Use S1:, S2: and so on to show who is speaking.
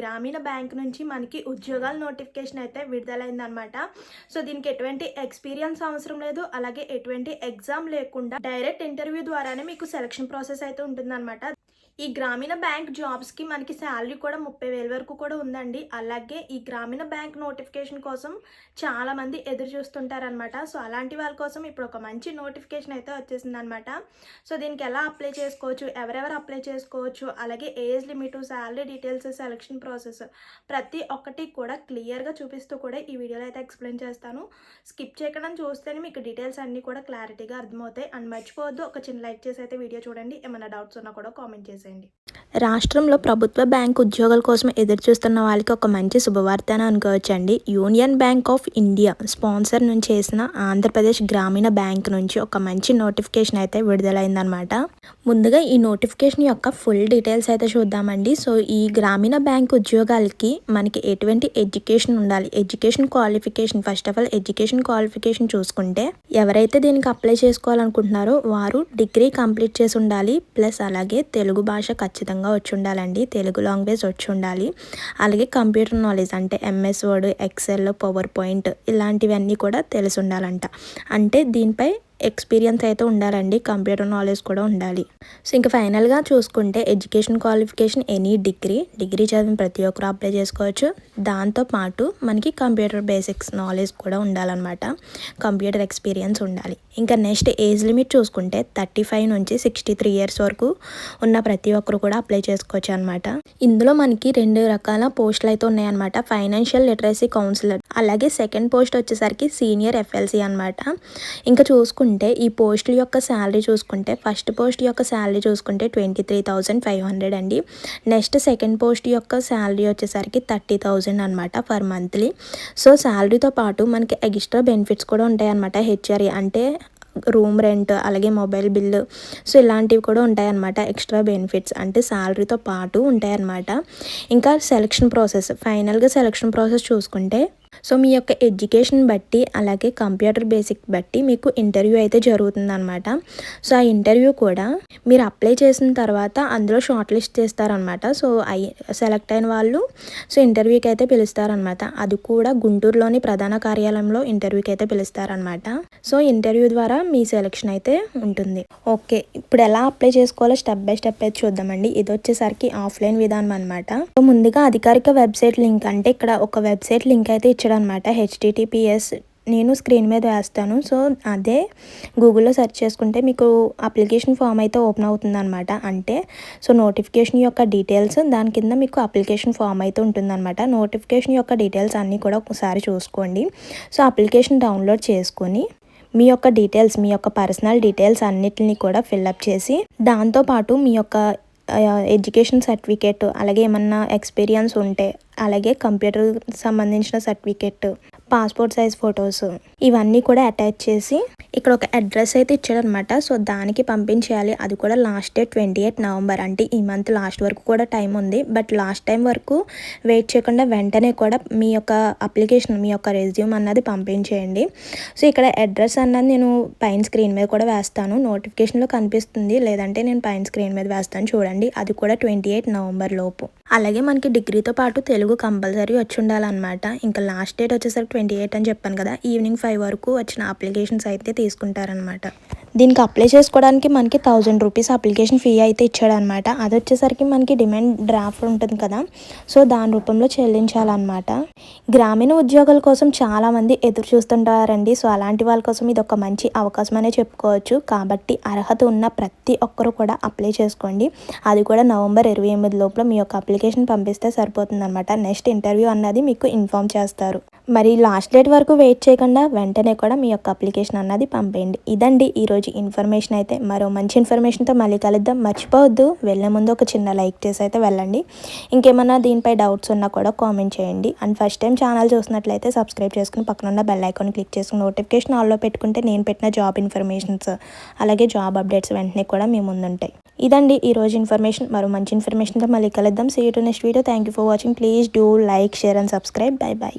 S1: గ్రామీణ బ్యాంక్ నుంచి మనకి ఉద్యోగాల నోటిఫికేషన్ అయితే విడుదలైందనమాట. సో దీనికి ఎటువంటి ఎక్స్పీరియన్స్ అవసరం లేదు, అలాగే ఎటువంటి ఎగ్జామ్ లేకుండా డైరెక్ట్ ఇంటర్వ్యూ ద్వారానే మీకు సెలక్షన్ ప్రాసెస్ అయితే ఉంటుందన్నమాట. ఈ గ్రామీణ బ్యాంక్ జాబ్స్కి మనకి శాలరీ కూడా 30,000 వరకు కూడా ఉందండి. అలాగే ఈ గ్రామీణ బ్యాంక్ నోటిఫికేషన్ కోసం చాలామంది ఎదురు చూస్తుంటారనమాట. సో అలాంటి వాళ్ళ కోసం ఇప్పుడు ఒక మంచి నోటిఫికేషన్ అయితే వచ్చేసిందనమాట. సో దీనికి ఎలా అప్లై చేసుకోవచ్చు, ఎవరెవరు అప్లై చేసుకోవచ్చు, అలాగే age limit, salary details, selection process ప్రతి ఒక్కటి కూడా క్లియర్గా చూపిస్తూ కూడా ఈ వీడియోలో అయితే ఎక్స్ప్లెయిన్ చేస్తాను. స్కిప్ చేయకుండా చూస్తేనే మీకు డీటెయిల్స్ అన్నీ కూడా క్లారిటీగా అర్థమవుతాయి. అండ్ మర్చిపోవద్దు, ఒక చిన్న లైక్ చేసి అయితే వీడియో చూడండి. ఏమైనా డౌట్స్ ఉన్నా కూడా కామెంట్ చేసేయండి. రాష్ట్రంలో ప్రభుత్వ బ్యాంక్ ఉద్యోగాల కోసం ఎదురు చూస్తున్న వాళ్ళకి ఒక మంచి శుభవార్త అని అనుకోవచ్చండి. Union Bank of India sponsor నుంచి చేసిన ఆంధ్రప్రదేశ్ గ్రామీణ బ్యాంక్ నుంచి ఒక మంచి నోటిఫికేషన్ అయితే విడుదలైందనమాట. ముందుగా ఈ నోటిఫికేషన్ యొక్క ఫుల్ డీటెయిల్స్ అయితే చూద్దామండి. సో ఈ గ్రామీణ బ్యాంక్ ఉద్యోగాలకి మనకి ఎటువంటి ఎడ్యుకేషన్ ఉండాలి, education qualification, first of all education qualification చూసుకుంటే ఎవరైతే దీనికి అప్లై చేసుకోవాలనుకుంటున్నారో వారు డిగ్రీ కంప్లీట్ చేసి ఉండాలి. ప్లస్ అలాగే తెలుగు భాష ఖచ్చితంగా వచ్చి ఉండాలండి, తెలుగు లాంగ్వేజ్ వచ్చి ఉండాలి. అలాగే కంప్యూటర్ నాలెడ్జ్ అంటే MS Word, Excel, PowerPoint ఇలాంటివన్నీ కూడా తెలిసి ఉండాలంట. అంటే దీనిపై ఎక్స్పీరియన్స్ అయితే ఉండాలండి, కంప్యూటర్ నాలెడ్జ్ కూడా ఉండాలి. సో ఇంకా ఫైనల్గా చూసుకుంటే ఎడ్యుకేషన్ క్వాలిఫికేషన్ ఎనీ డిగ్రీ చదివిన ప్రతి ఒక్కరు అప్లై చేసుకోవచ్చు. దాంతోపాటు మనకి కంప్యూటర్ బేసిక్స్ నాలెడ్జ్ కూడా ఉండాలన్నమాట, కంప్యూటర్ ఎక్స్పీరియన్స్ ఉండాలి. ఇంకా నెక్స్ట్ ఏజ్ లిమిట్ చూసుకుంటే 35 నుంచి 63 ఇయర్స్ వరకు ఉన్న ప్రతి ఒక్కరు కూడా అప్లై చేసుకోవచ్చు అనమాట. ఇందులో మనకి 2 రకాల పోస్టులు అయితే ఉన్నాయన్నమాట. ఫైనాన్షియల్ లిటరసీ కౌన్సిలర్, అలాగే సెకండ్ పోస్ట్ వచ్చేసరికి సీనియర్ ఎఫ్ఎల్సీ అనమాట. ఇంకా చూసుకుంటే ఈ పోస్టుల యొక్క శాలరీ చూసుకుంటే ఫస్ట్ పోస్ట్ యొక్క శాలరీ చూసుకుంటే 23,500 అండి. నెక్స్ట్ సెకండ్ పోస్ట్ యొక్క శాలరీ వచ్చేసరికి 30,000 అనమాట ఫర్ మంత్లీ. సో శాలరీతో పాటు మనకి ఎక్స్ట్రా బెనిఫిట్స్ కూడా ఉంటాయి అనమాట. హెచ్ఆర్ఏ అంటే రూమ్ రెంట్, అలాగే మొబైల్ బిల్లు, సో ఇలాంటివి కూడా ఉంటాయన్నమాట. ఎక్స్ట్రా బెనిఫిట్స్ అంటే శాలరీతో పాటు ఉంటాయన్నమాట. ఇంకా సెలక్షన్ ప్రాసెస్, ఫైనల్గా సెలక్షన్ ప్రాసెస్ చూసుకుంటే సో మీ యొక్క ఎడ్యుకేషన్ బట్టి అలాగే కంప్యూటర్ బేసిక్ బట్టి మీకు ఇంటర్వ్యూ అయితే జరుగుతుందన్నమాట. సో ఆ ఇంటర్వ్యూ కూడా మీరు అప్లై చేసిన తర్వాత అందులో షార్ట్ లిస్ట్ చేస్తారనమాట. సో సెలెక్ట్ అయిన వాళ్ళు సో ఇంటర్వ్యూకి అయితే పిలుస్తారనమాట. అది కూడా గుంటూరులోని ప్రధాన కార్యాలయంలో ఇంటర్వ్యూకి అయితే పిలుస్తారనమాట. సో ఇంటర్వ్యూ ద్వారా మీ సెలెక్షన్ అయితే ఉంటుంది. ఓకే, ఇప్పుడు ఎలా అప్లై చేసుకోవాలో స్టెప్ బై స్టెప్ అయితే చూద్దామండి. ఇది వచ్చేసరికి ఆఫ్లైన్ విధానం అనమాట. సో ముందుగా అధికారిక వెబ్సైట్ లింక్, అంటే ఇక్కడ ఒక వెబ్సైట్ లింక్ అయితే అనమాట. https నేను స్క్రీన్ మీద వేస్తాను. సో అదే గూగుల్లో సెర్చ్ చేసుకుంటే మీకు అప్లికేషన్ ఫామ్ అయితే ఓపెన్ అవుతుంది అనమాట. అంటే సో నోటిఫికేషన్ యొక్క డీటెయిల్స్, దాని కింద మీకు అప్లికేషన్ ఫామ్ అయితే ఉంటుందన్నమాట. నోటిఫికేషన్ యొక్క డీటెయిల్స్ అన్నీ కూడా ఒకసారి చూసుకోండి. సో అప్లికేషన్ డౌన్లోడ్ చేసుకొని మీ యొక్క డీటెయిల్స్, మీ యొక్క పర్సనల్ డీటెయిల్స్ అన్నిటిని కూడా ఫిల్అప్ చేసి దాంతోపాటు మీ యొక్క ఎడ్యుకేషన్ సర్టిఫికేట్, అలాగే ఏమన్నా ఎక్స్పీరియన్స్ ఉంటే, అలాగే కంప్యూటర్ సంబంధించిన సర్టిఫికేట్, పాస్పోర్ట్ సైజ్ ఫొటోస్ ఇవన్నీ కూడా అటాచ్ చేసి ఇక్కడ ఒక అడ్రస్ అయితే ఇచ్చాడనమాట. సో దానికి పంపించేయాలి. అది కూడా లాస్ట్ డేట్ 28 నవంబర్, అంటే ఈ మంత్ లాస్ట్ వరకు కూడా టైం ఉంది. బట్ లాస్ట్ టైం వరకు వెయిట్ చేయకుండా వెంటనే కూడా మీ యొక్క అప్లికేషన్, మీ యొక్క రెజ్యూమ్ అన్నది పంపించేయండి. సో ఇక్కడ అడ్రస్ అన్నది నేను పైన స్క్రీన్ మీద కూడా వేస్తాను, నోటిఫికేషన్లో కనిపిస్తుంది, లేదంటే నేను పైన స్క్రీన్ మీద వేస్తాను చూడండి. అది కూడా 28 నవంబర్ లోపు. అలాగే మనకి డిగ్రీతో పాటు తెలుగు కంపల్సరీ వచ్చి ఉండాలన్నమాట. ఇంకా లాస్ట్ డేట్ వచ్చేసరికి 28 అని చెప్పాను కదా, ఈవినింగ్ 5 వరకు వచ్చిన అప్లికేషన్స్ అయితే తీసుకుంటారనమాట. దీనికి అప్లై చేసుకోవడానికి మనకి 1000 రూపీస్ అప్లికేషన్ ఫీ అయితే ఇచ్చాడనమాట. అది వచ్చేసరికి మనకి డిమాండ్ డ్రాఫ్ట్ ఉంటుంది కదా, సో దాని రూపంలో చెల్లించాలన్నమాట. గ్రామీణ ఉద్యోగాల కోసం చాలామంది ఎదురు చూస్తుంటారండి. సో అలాంటి వాళ్ళ కోసం ఇది ఒక మంచి అవకాశం అనే చెప్పుకోవచ్చు. కాబట్టి అర్హత ఉన్న ప్రతి ఒక్కరు కూడా అప్లై చేసుకోండి. అది కూడా నవంబర్ 28 లోపల మీ యొక్క అప్లికేషన్ పంపిస్తే సరిపోతుంది అనమాట. నెక్స్ట్ ఇంటర్వ్యూ అన్నది మీకు ఇన్ఫామ్ చేస్తారు. మరి లాస్ట్ డేట్ వరకు వెయిట్ చేయకుండా వెంటనే కూడా మీ యొక్క అప్లికేషన్ అన్నది పంపేయండి. ఇదండి ఈరోజు ఇన్ఫర్మేషన్ అయితే. మరో మంచి ఇన్ఫర్మేషన్తో మళ్ళీ కలుద్దాం. మర్చిపోవద్దు, వెళ్ళే ముందు ఒక చిన్న లైక్ చేసి అయితే వెళ్ళండి. ఇంకేమన్నా దీనిపై డౌట్స్ ఉన్నా కూడా కామెంట్ చేయండి. అండ్ ఫస్ట్ టైం ఛానల్ చూసినట్లయితే సబ్స్క్రైబ్ చేసుకుని పక్కన ఉన్న బెల్ ఐకాన్ క్లిక్ చేసుకుని నోటిఫికేషన్ ఆల్లో పెట్టుకుంటే నేను పెట్టిన జాబ్ ఇన్ఫర్మేషన్స్, అలాగే జాబ్ అప్డేట్స్ వెంటనే కూడా మీ ముందుంటాయి. ఇదండి ఈరోజు ఇన్ఫర్మేషన్. మరో మంచి ఇన్ఫర్మేషన్తో మళ్ళీ కలుద్దాం. See you to next video. Thank you for watching. Please do like, share and subscribe. Bye by.